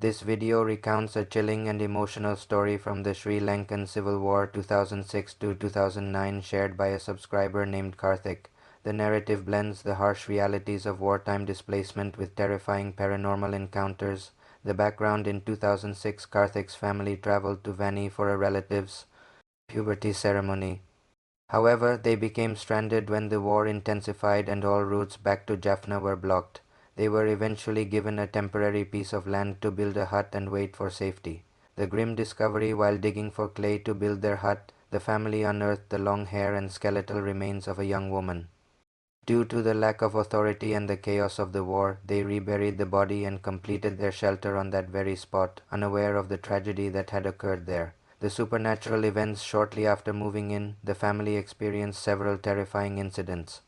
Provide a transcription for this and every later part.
This video recounts a chilling and emotional story from the Sri Lankan Civil War 2006 to 2009 shared by a subscriber named Karthik. The narrative blends the harsh realities of wartime displacement with terrifying paranormal encounters. The background: in 2006, Karthik's family traveled to Vani for a relative's puberty ceremony. However, they became stranded when the war intensified and all routes back to Jaffna were blocked. They were eventually given a temporary piece of land to build a hut and wait for safety. The grim discovery: while digging for clay to build their hut, the family unearthed the long hair and skeletal remains of a young woman. Due to the lack of authority and the chaos of the war, they reburied the body and completed their shelter on that very spot, unaware of the tragedy that had occurred there. The supernatural events: shortly after moving in, the family experienced several terrifying incidents.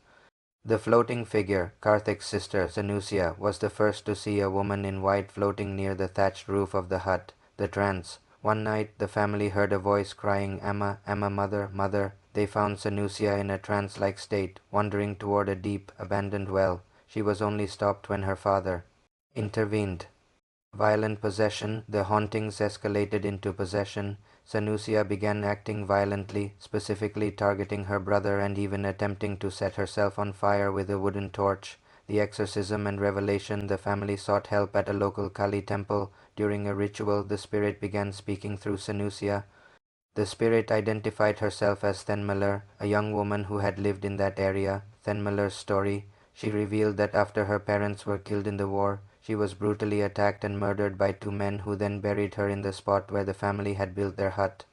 The floating figure: Karthik's sister, Sanusia, was the first to see a woman in white floating near the thatched roof of the hut. The trance: one night, the family heard a voice crying, "Amma, Amma, mother, mother." They found Sanusia in a trance-like state, wandering toward a deep, abandoned well. She was only stopped when her father intervened. Violent possession: the hauntings escalated into possession. Sanusia began acting violently, specifically targeting her brother and even attempting to set herself on fire with a wooden torch. The exorcism and revelation: the family sought help at a local Kali temple. During a ritual, the spirit began speaking through Sanusia. The spirit identified herself as Thenmalur, a young woman who had lived in that area. Thenmalur's story: she revealed that after her parents were killed in the war, she was brutally attacked and murdered by two men who then buried her in the spot where the family had built their hut.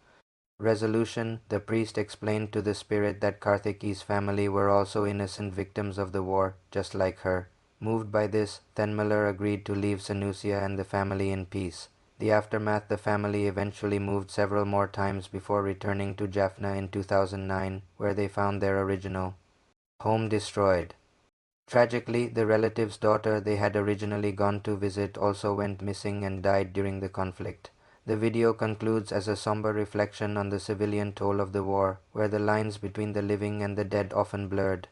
Resolution: the priest explained to the spirit that Karthike's family were also innocent victims of the war, just like her. Moved by this, Thenmalur agreed to leave Sanusia and the family in peace. The aftermath: the family eventually moved several more times before returning to Jaffna in 2009, where they found their original home destroyed. Tragically, the relative's daughter they had originally gone to visit also went missing and died during the conflict. The video concludes as a somber reflection on the civilian toll of the war, where the lines between the living and the dead often blurred.